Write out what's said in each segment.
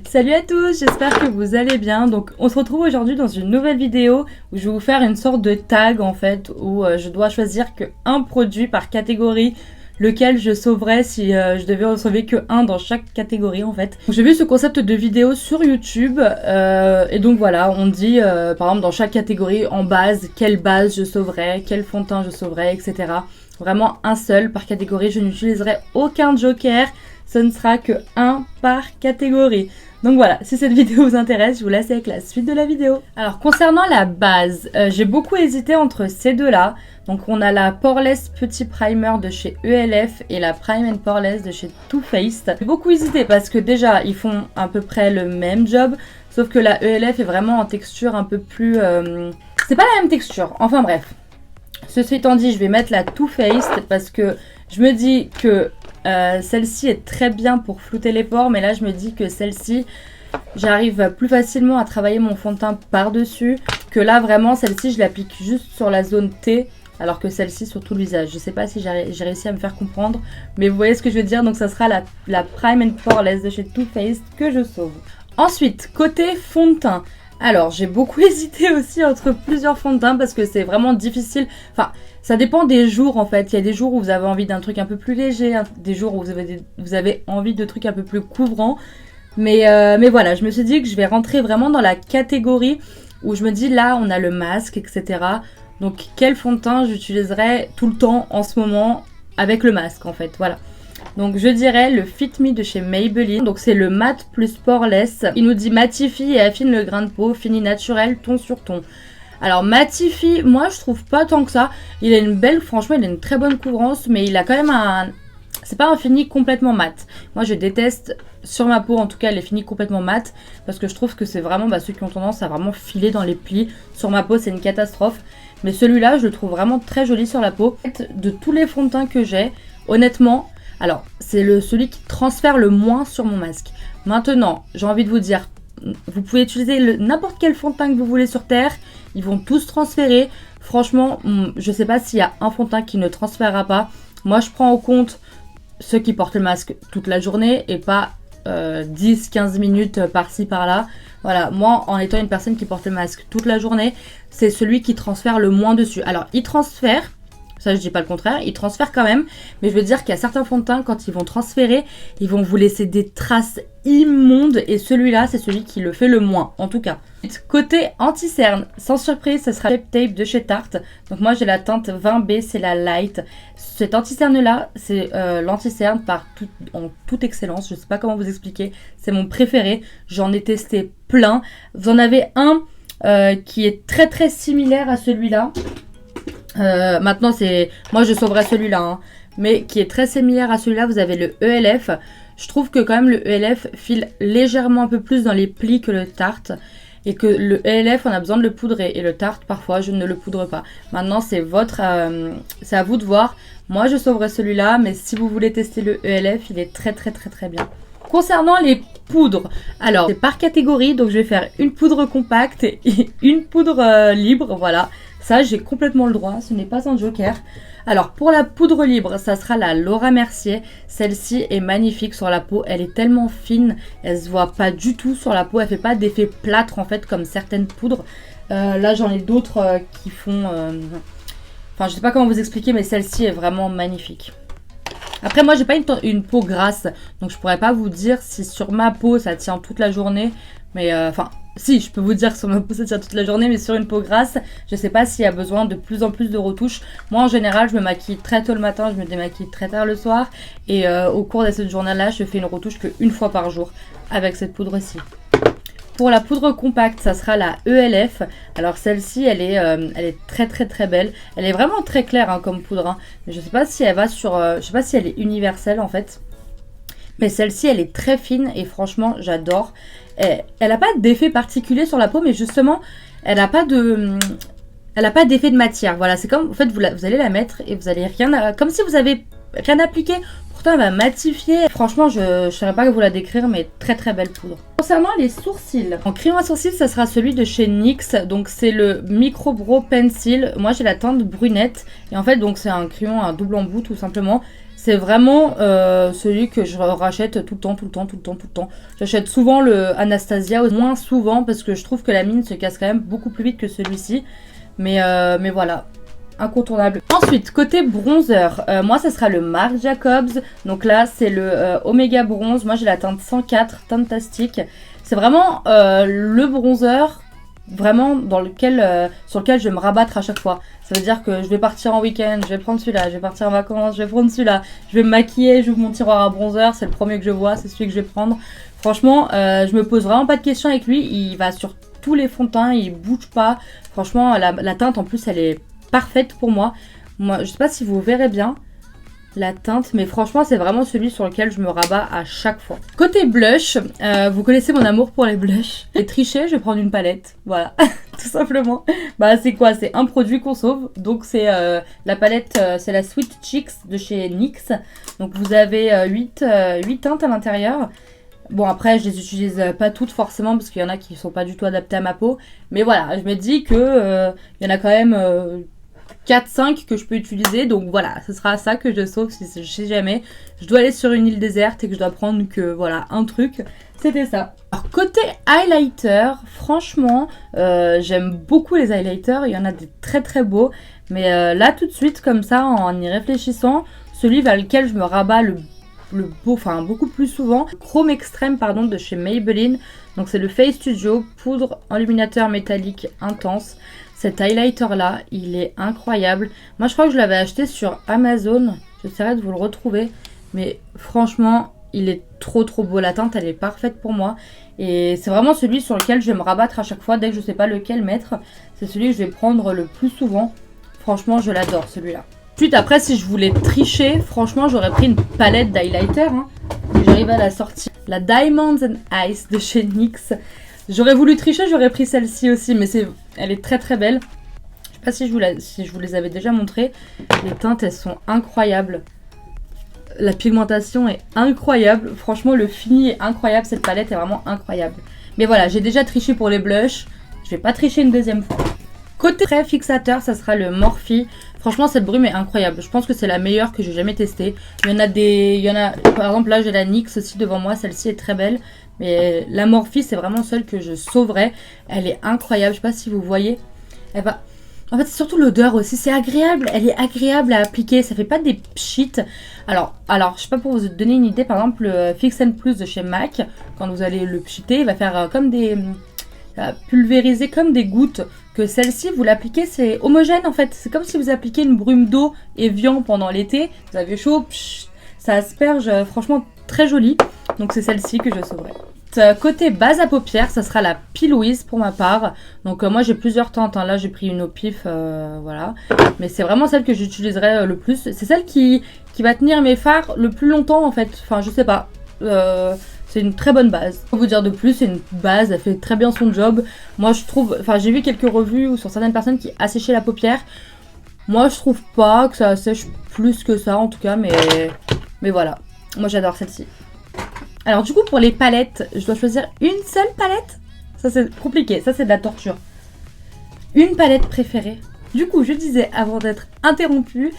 Salut à tous, j'espère que vous allez bien. Donc on se retrouve aujourd'hui dans une nouvelle vidéo où je vais vous faire une sorte de tag en fait où je dois choisir qu'un produit par catégorie lequel je sauverais si je devais en sauver que un dans chaque catégorie en fait. J'ai vu ce concept de vidéo sur YouTube et donc voilà, on dit par exemple dans chaque catégorie en base, quelle base je sauverais, quel fond de teint je sauverais, etc. Vraiment un seul par catégorie, je n'utiliserai aucun joker, ce ne sera que un par catégorie. Donc voilà, si cette vidéo vous intéresse, je vous laisse avec la suite de la vidéo. Alors concernant la base, j'ai beaucoup hésité entre ces deux-là. Donc on a la Poreless Petit Primer de chez ELF et la Prime & Poreless de chez Too Faced. J'ai beaucoup hésité parce que déjà ils font à peu près le même job, sauf que la ELF est vraiment en texture un peu plus... C'est pas la même texture, enfin bref. Ceci étant dit, je vais mettre la Too Faced parce que je me dis que celle-ci est très bien pour flouter les pores, mais là je me dis que celle-ci, j'arrive plus facilement à travailler mon fond de teint par-dessus, que là vraiment celle-ci je l'applique juste sur la zone T, alors que celle-ci sur tout le visage. Je sais pas si j'ai réussi à me faire comprendre, mais vous voyez ce que je veux dire, donc ça sera la Prime & Poreless de chez Too Faced que je sauve. Ensuite, côté fond de teint. Alors, j'ai beaucoup hésité aussi entre plusieurs fonds de teint parce que c'est vraiment difficile. Enfin, ça dépend des jours en fait. Il y a des jours où vous avez envie d'un truc un peu plus léger, des jours où vous avez envie de trucs un peu plus couvrants. Mais voilà, je me suis dit que je vais rentrer vraiment dans la catégorie où je me dis là, on a le masque, etc. Donc, quel fond de teint j'utiliserai tout le temps en ce moment avec le masque en fait, voilà. Donc je dirais le Fit Me de chez Maybelline. Donc c'est le mat plus poreless. Il nous dit matifie et affine le grain de peau, fini naturel, ton sur ton. Alors matifie, moi je trouve pas tant que ça. Il a une belle, franchement il a une très bonne couvrance, mais il a quand même un... C'est pas un fini complètement mat. Moi je déteste, sur ma peau en tout cas, les finis complètement mat. Parce que je trouve que c'est vraiment ceux qui ont tendance à vraiment filer dans les plis. Sur ma peau c'est une catastrophe. Mais celui-là je le trouve vraiment très joli sur la peau. De tous les fonds de teint que j'ai, honnêtement... Alors, c'est celui qui transfère le moins sur mon masque. Maintenant, j'ai envie de vous dire, vous pouvez utiliser n'importe quel fond de teint que vous voulez sur Terre. Ils vont tous transférer. Franchement, je ne sais pas s'il y a un fond de teint qui ne transférera pas. Moi, je prends en compte ceux qui portent le masque toute la journée et pas 10-15 minutes par-ci, par-là. Voilà, moi, en étant une personne qui porte le masque toute la journée, c'est celui qui transfère le moins dessus. Alors, il transfère... Ça, je dis pas le contraire, ils transfèrent quand même. Mais je veux dire qu'il y a certains fonds de teint, quand ils vont transférer, ils vont vous laisser des traces immondes. Et celui-là, c'est celui qui le fait le moins, en tout cas. Côté anti-cerne, sans surprise, ce sera Shape Tape de chez Tarte. Donc moi, j'ai la teinte 20B, c'est la Light. Cet anti-cerne-là, c'est l'anti-cerne en toute excellence. Je sais pas comment vous expliquer. C'est mon préféré. J'en ai testé plein. Vous en avez un qui est très très similaire à celui-là. Maintenant moi je sauverai celui-là hein, mais qui est très similaire à celui-là. Vous avez le ELF. Je trouve que quand même le ELF file légèrement un peu plus dans les plis que le Tarte, et que le ELF on a besoin de le poudrer, et le Tarte parfois je ne le poudre pas. Maintenant c'est c'est à vous de voir. Moi je sauverai celui-là, mais si vous voulez tester le ELF, il est très très très très bien. Concernant les poudres, alors c'est par catégorie, donc je vais faire une poudre compacte et une poudre libre, voilà. Ça, j'ai complètement le droit, ce n'est pas un joker. Alors, pour la poudre libre, ça sera la Laura Mercier. Celle-ci est magnifique sur la peau. Elle est tellement fine, elle se voit pas du tout sur la peau. Elle fait pas d'effet plâtre, en fait, comme certaines poudres. Là, j'en ai d'autres qui font... Enfin, je sais pas comment vous expliquer, mais celle-ci est vraiment magnifique. Après, moi, j'ai pas une peau grasse, donc je pourrais pas vous dire si sur ma peau, ça tient toute la journée. Mais, si, je peux vous dire que sur ma peau ça tient toute la journée, mais sur une peau grasse, je sais pas s'il y a besoin de plus en plus de retouches. Moi en général, je me maquille très tôt le matin, je me démaquille très tard le soir. Et au cours de cette journée-là, je fais une retouche qu'une fois par jour avec cette poudre-ci. Pour la poudre compacte, ça sera la ELF. Alors celle-ci, elle est très très très belle. Elle est vraiment très claire hein, comme poudre. Hein. Mais je sais pas si elle va sur... je sais pas si elle est universelle en fait. Mais celle-ci, elle est très fine et franchement, j'adore. Elle n'a pas d'effet particulier sur la peau, mais justement, elle n'a pas d'effet de matière. Voilà, c'est comme, en fait, vous allez la mettre et vous allez comme si vous avez rien appliqué. Pourtant, elle va matifier. Franchement, je ne saurais pas vous la décrire, mais très très belle poudre. Concernant les sourcils, en crayon à sourcils, ça sera celui de chez NYX. Donc, c'est le Micro Brow Pencil. Moi, j'ai la teinte brunette. Et en fait, donc c'est un crayon à double embout, tout simplement. C'est vraiment celui que je rachète tout le temps, tout le temps, tout le temps, tout le temps. J'achète souvent le Anastasia, moins souvent parce que je trouve que la mine se casse quand même beaucoup plus vite que celui-ci. Mais voilà, incontournable. Ensuite, côté bronzer, moi ça sera le Marc Jacobs. Donc là, c'est le Omega Bronze. Moi j'ai la teinte 104, Fantastique. C'est vraiment le bronzer vraiment sur lequel je vais me rabattre à chaque fois. Ça veut dire que je vais partir en week-end, je vais prendre celui-là, je vais partir en vacances, je vais prendre celui-là, je vais me maquiller, j'ouvre mon tiroir à bronzer, c'est le premier que je vois, c'est celui que je vais prendre. Franchement, je me pose vraiment pas de questions avec lui, il va sur tous les fonds de teint, il bouge pas. Franchement, la teinte en plus, elle est parfaite pour moi. Moi, je sais pas si vous verrez bien la teinte, mais franchement c'est vraiment celui sur lequel je me rabats à chaque fois. Côté blush, vous connaissez mon amour pour les blushs. Et tricher, je vais prendre une palette, voilà, tout simplement. Bah c'est quoi? C'est un produit qu'on sauve, donc c'est la palette, c'est la Sweet Cheeks de chez NYX. Donc vous avez 8 teintes à l'intérieur. Bon après je les utilise pas toutes forcément parce qu'il y en a qui sont pas du tout adaptées à ma peau. Mais voilà, je me dis que il y en a quand même 4-5 que je peux utiliser, donc voilà, ce sera ça que je sauve si jamais je dois aller sur une île déserte et que je dois prendre que voilà un truc, c'était ça. Alors côté highlighter, franchement j'aime beaucoup les highlighters, il y en a des très très beaux, mais là tout de suite comme ça en y réfléchissant, celui vers lequel je me rabats le beau, enfin beaucoup plus souvent, Chrome Extreme pardon de chez Maybelline. Donc c'est le Face Studio poudre enluminateur métallique intense. Cet highlighter là, il est incroyable. Moi je crois que je l'avais acheté sur Amazon. J'essaierai de vous le retrouver. Mais franchement, il est trop beau. La teinte, elle est parfaite pour moi. Et c'est vraiment celui sur lequel je vais me rabattre à chaque fois. Dès que je sais pas lequel mettre, c'est celui que je vais prendre le plus souvent. Franchement, je l'adore celui-là. Ensuite, après, si je voulais tricher, franchement, j'aurais pris une palette d'highlighter. Hein. J'arrive à la sortie. La Diamonds and Ice de chez NYX. J'aurais voulu tricher, j'aurais pris celle-ci aussi, mais elle est très belle. Je sais pas si je vous les avais déjà montrées. Les teintes, elles sont incroyables. La pigmentation est incroyable. Franchement, le fini est incroyable. Cette palette est vraiment incroyable. Mais voilà, j'ai déjà triché pour les blushs. Je vais pas tricher une deuxième fois. Côté très fixateur, ça sera le Morphe. Franchement, cette brume est incroyable. Je pense que c'est la meilleure que j'ai jamais testée. Il y en a, par exemple, là, j'ai la NYX aussi devant moi. Celle-ci est très belle. Mais la Morphe, c'est vraiment celle que je sauverais. Elle est incroyable. Je sais pas si vous voyez. Elle va... En fait, c'est surtout l'odeur aussi. C'est agréable. Elle est agréable à appliquer. Ça fait pas des pchites. Alors, je sais pas, pour vous donner une idée. Par exemple, le Fix and Plus de chez MAC. Quand vous allez le pchiter, il va faire comme des... pulvériser comme des gouttes. Que celle-ci, vous l'appliquez, c'est homogène en fait. C'est comme si vous appliquez une brume d'eau Evian pendant l'été. Vous avez chaud, ça asperge, franchement très joli. Donc c'est celle-ci que je sauverai. Côté base à paupières, ça sera la P. Louise pour ma part. Donc moi j'ai plusieurs teintes, hein. Là j'ai pris une au pif, voilà. Mais c'est vraiment celle que j'utiliserai le plus. C'est celle qui va tenir mes fards le plus longtemps en fait. Enfin je sais pas. C'est une très bonne base. Pour vous dire de plus, c'est une base, elle fait très bien son job. Moi je trouve, enfin j'ai vu quelques revues où sur certaines personnes qui asséchaient la paupière. Moi je trouve pas que ça assèche plus que ça en tout cas, mais voilà. Moi j'adore celle-ci. Alors du coup pour les palettes, je dois choisir une seule palette. Ça c'est compliqué, ça c'est de la torture. Une palette préférée. Du coup je disais avant d'être interrompue,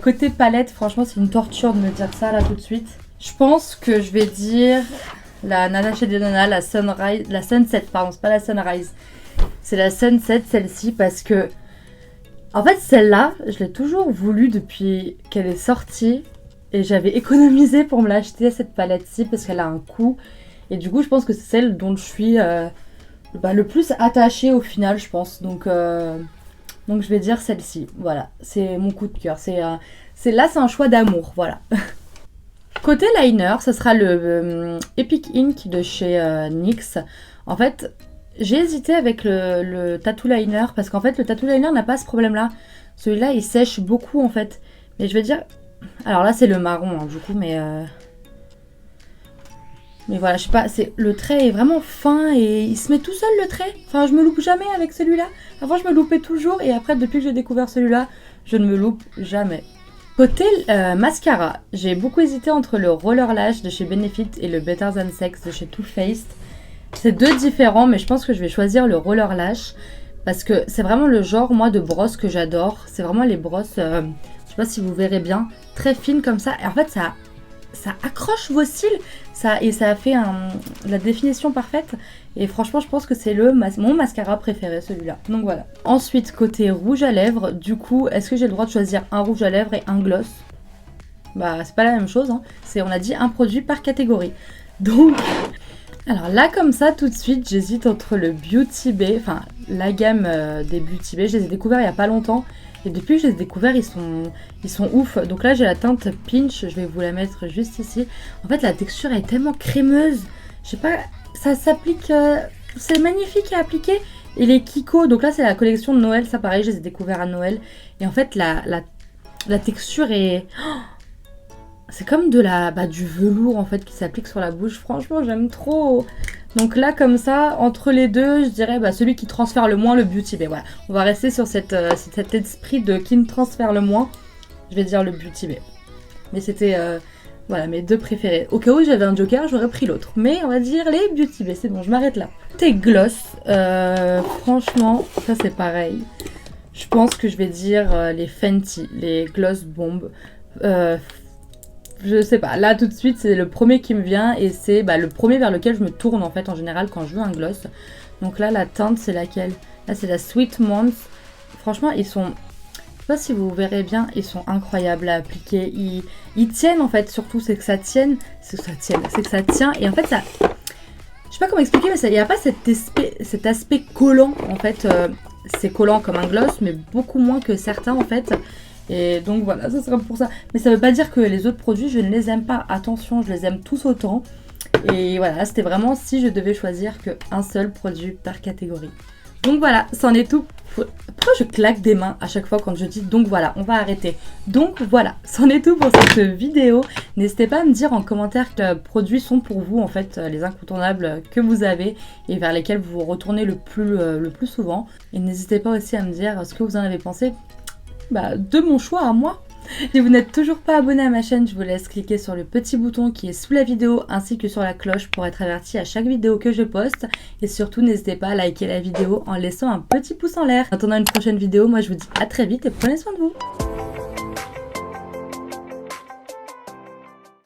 côté palette, franchement c'est une torture de me dire ça là tout de suite. Je pense que je vais dire la Nana chez Denona, la Sunset, pardon, c'est pas la Sunrise. C'est la Sunset, celle-ci, parce que... En fait, celle-là, je l'ai toujours voulu depuis qu'elle est sortie. Et j'avais économisé pour me l'acheter, cette palette-ci, parce qu'elle a un coût. Et du coup, je pense que c'est celle dont je suis le plus attachée au final, je pense. Donc je vais dire celle-ci. Voilà, c'est mon coup de cœur. C'est un choix d'amour, voilà. Côté liner, ce sera le Epic Ink de chez NYX. En fait, j'ai hésité avec le Tattoo Liner parce qu'en fait, le Tattoo Liner n'a pas ce problème-là. Celui-là, il sèche beaucoup en fait. Mais je vais dire... Alors là, c'est le marron, hein, du coup, mais voilà, je sais pas, le trait est vraiment fin et il se met tout seul le trait. Enfin, je me loupe jamais avec celui-là. Avant, je me loupais toujours et après, depuis que j'ai découvert celui-là, je ne me loupe jamais. Côté mascara, j'ai beaucoup hésité entre le Roller Lash de chez Benefit et le Better Than Sex de chez Too Faced. C'est deux différents, mais je pense que je vais choisir le Roller Lash parce que c'est vraiment le genre, moi, de brosse que j'adore. C'est vraiment les brosses, je sais pas si vous verrez bien, très fine comme ça. Et en fait, ça accroche vos cils et ça a fait la définition parfaite. Et franchement, je pense que c'est mon mascara préféré, celui-là. Donc voilà. Ensuite, côté rouge à lèvres, du coup, est-ce que j'ai le droit de choisir un rouge à lèvres et un gloss? Bah, c'est pas la même chose, hein. On a dit un produit par catégorie. Donc, alors là, comme ça, tout de suite, j'hésite entre le Beauty Bay, enfin, la gamme des Beauty Bay. Je les ai découverts il y a pas longtemps. Et depuis que je les ai découverts, ils sont ouf. Donc là, j'ai la teinte Pinch. Je vais vous la mettre juste ici. En fait, la texture est tellement crémeuse. Je sais pas, ça s'applique... c'est magnifique à appliquer. Et les Kiko, donc là, c'est la collection de Noël. Ça, pareil, je les ai découverts à Noël. Et en fait, la texture est... C'est comme du velours en fait qui s'applique sur la bouche. Franchement, j'aime trop. Donc là, comme ça, entre les deux, je dirais celui qui transfère le moins, le Beauty Bay. Voilà, on va rester sur cet esprit de qui ne transfère le moins. Je vais dire le Beauty Bay. Mais c'était voilà, mes deux préférés. Au cas où j'avais un joker, j'aurais pris l'autre. Mais on va dire les Beauty Bay, c'est bon, je m'arrête là. Tes gloss, franchement, ça c'est pareil. Je pense que je vais dire les Fenty, les Gloss Bomb. Je sais pas, là tout de suite c'est le premier qui me vient et c'est le premier vers lequel je me tourne en fait en général quand je veux un gloss. Donc là la teinte c'est laquelle? Là c'est la Sweet Month. Franchement ils sont, je sais pas si vous verrez bien, ils sont incroyables à appliquer. Ils tiennent en fait, surtout c'est que ça tienne, c'est que ça tient et en fait ça... Je sais pas comment expliquer mais il n'y a pas cet aspect collant en fait. C'est collant comme un gloss mais beaucoup moins que certains en fait. Et donc voilà, ça sera pour ça. Mais ça veut pas dire que les autres produits, je ne les aime pas. Attention, je les aime tous autant. Et voilà, c'était vraiment si je devais choisir qu'un seul produit par catégorie. Donc voilà, c'en est tout. Pourquoi je claque des mains à chaque fois quand je dis donc voilà, on va arrêter. Donc voilà, c'en est tout pour cette vidéo. N'hésitez pas à me dire en commentaire quels produits sont pour vous en fait les incontournables que vous avez et vers lesquels vous vous retournez le plus souvent. Et n'hésitez pas aussi à me dire ce que vous en avez pensé de mon choix à moi. Si vous n'êtes toujours pas abonné à ma chaîne, je vous laisse cliquer sur le petit bouton qui est sous la vidéo ainsi que sur la cloche pour être averti à chaque vidéo que je poste. Et surtout, n'hésitez pas à liker la vidéo en laissant un petit pouce en l'air. En attendant une prochaine vidéo, moi je vous dis à très vite et prenez soin de vous.